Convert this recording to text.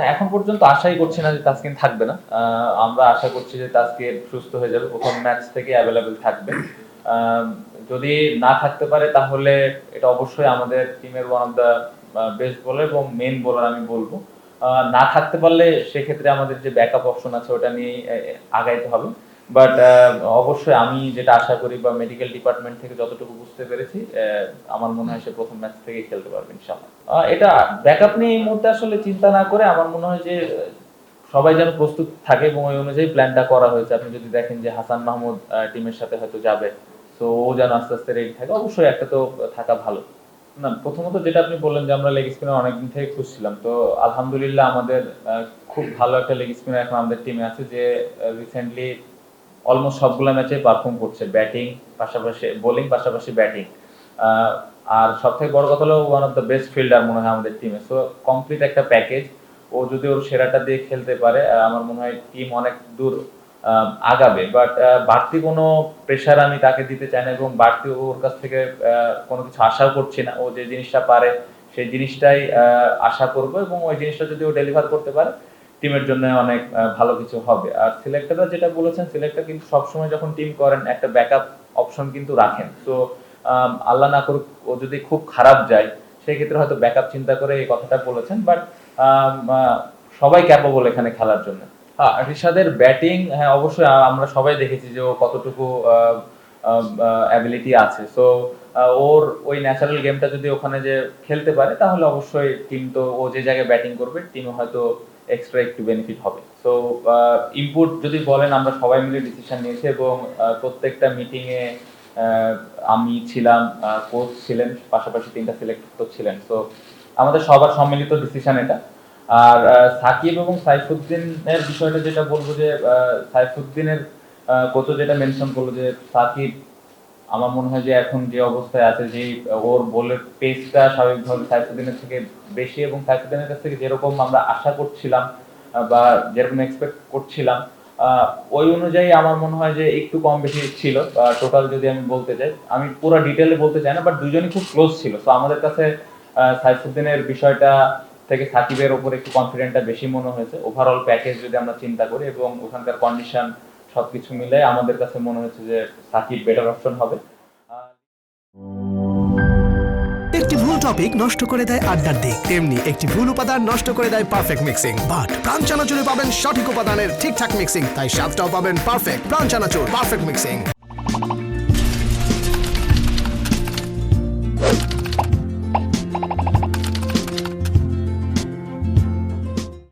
না, এখন পর্যন্ত আশাই করছি না যে তাসকিন থাকবে না। আমরা আশা করছি যে তাসকিন সুস্থ হয়ে যাবে, প্রথম ম্যাচ থেকে অ্যাভেলেবল থাকবে। আম যদি না থাকতে পারে তাহলে এটা অবশ্যই আমাদের টিমের one of the best bowler এবং মেইন বোলার আমি বলব। না থাকতে পারলে সেক্ষেত্রে আমাদের যে ব্যাকআপ অপশন আছে ওটা নিয়েই আগাইতে হবে। বাট অবশ্যই আমি যেটা আশা করি বা মেডিকেল ডিপার্টমেন্ট থেকে যতটুকু বুঝতে পেরেছি, আমার মনে হয় সে প্রথম ম্যাচ থেকেই খেলতে পারবে ইনশাআল্লাহ। এটা ব্যাকআপ নিয়ে এই মুহূর্তে আসলে চিন্তা না করে আমার মনে হয় যে সবাই যেন প্রস্তুত থাকে এবং ওই অনুযায়ী প্ল্যানটা করা হয়েছে। আপনি যদি দেখেন যে হাসান মাহমুদ টিমের সাথে হয়তো যাবে, তো ও যেন আস্তে আস্তে রেডি থাকে। অবশ্যই একটা তো থাকা ভালো। না, প্রথমত যেটা আপনি বললেন যে আমরা লেগ স্পিনার অনেকদিন থেকে খুঁজছিলাম, তো আলহামদুলিল্লাহ আমাদের খুব ভালো একটা লেগ স্পিনার এখন আমাদের টিমে আছে, যে রিসেন্টলি অলমোস্ট সবগুলা ম্যাচে পারফর্ম করছে, ব্যাটিং পাশাপাশি বোলিং পাশাপাশি ব্যাটিং। আর সবথেকে বড় কথা হলো one of the best fielder মনে হয় আমাদের টিমে। সো কমপ্লিট একটা প্যাকেজ। ও যদি ওর সেরাটা দিয়ে খেলতে পারে, আমার মনে হয় টিম অনেক দূর আগাবে। বাট বাড়তি কোনো প্রেশার আমি তাকে দিতে চাই না এবং বাড়তি ওর কাছ থেকে কোনো কিছু আশাও করছি না। ও যে জিনিসটা পারে সেই জিনিসটাই আশা করব এবং ওই জিনিসটা যদি ও ডেলিভার করতে পারে টিমের জন্য অনেক ভালো কিছু হবে। আর সিলেক্টররা যেটা বলেছেন, সিলেক্টর কিন্তু সবসময় যখন টিম করেন একটা ব্যাকআপ অপশন কিন্তু রাখেন। তো আল্লাহ না করুক ও যদি খুব খারাপ যায়, সেক্ষেত্রে হয়তো ব্যাকআপ চিন্তা করে এই কথাটা বলেছেন। বাট সবাই ক্যাপাবল এখানে খেলার জন্য। হ্যাঁ, রিশাদের ব্যাটিং, হ্যাঁ অবশ্যই আমরা সবাই দেখেছি যে ও কতটুকু অ্যাবিলিটি আছে। সো ওর ওই ন্যাচারাল গেমটা যদি ওখানে যে খেলতে পারে তাহলে অবশ্যই টিম, তো ও যে জায়গায় ব্যাটিং করবে টিমে হয়তো এক্সট্রা একটু বেনিফিট হবে। সো ইনপুট যদি বলেন, আমরা সবাই মিলে ডিসিশন নিয়েছি এবং প্রত্যেকটা মিটিং এ আমি ছিলাম, কোচ ছিলেন, পাশাপাশি ৩টা সিলেক্টর ছিলেন। সো আমাদের সবার সম্মিলিত ডিসিশন এটা। আর সাকিব এবং সাইফুদ্দিনের বিষয়টা যেটা বলবো যে সাইফুদ্দিনের কোচও যেটা মেনশন করলো যে সাকিব আমার মনে হয় যে এখন যে অবস্থায় আছে, যে ওর বলের পেসটা স্বাভাবিকভাবে সাইফুদ্দিনের থেকে বেশি এবং সাইফুদ্দিনের কাছ থেকে যেরকম আমরা আশা করছিলাম বা যেরকম এক্সপেক্ট করছিলাম, ওই অনুযায়ী আমার মনে হয় যে একটু কম বেশি ছিল। টোটাল যদি আমি বলতে চাই, আমি পুরো ডিটেইলে বলতে চাই না, বাট দুজনই খুব ক্লোজ ছিল। তো আমাদের কাছে সাইফুদ্দিনের বিষয়টা থেকে সাকিবের উপর একটু কনফিডেন্টটা বেশি মনে হয়েছে। ওভারঅল প্যাকেজ যদি আমরা চিন্তা করি এবং ওখানকার কন্ডিশন সবকিছু মিলে আমাদের কাছে মনে হচ্ছে যে সাকিব বেটার অপশন হবে। একটি ভুল টপিক নষ্ট করে দেয় আড্ডার দিক, তেমনি একটি ভুল উপাদান নষ্ট করে দেয় পারফেক্ট মিক্সিং। বাট প্রাণ চানাচুরে পাবেন সঠিক উপাদানের ঠিকঠাক মিক্সিং, তাই স্বাদটাও পাবেন পারফেক্ট। প্রাণ চানাচুর পারফেক্ট মিক্সিং।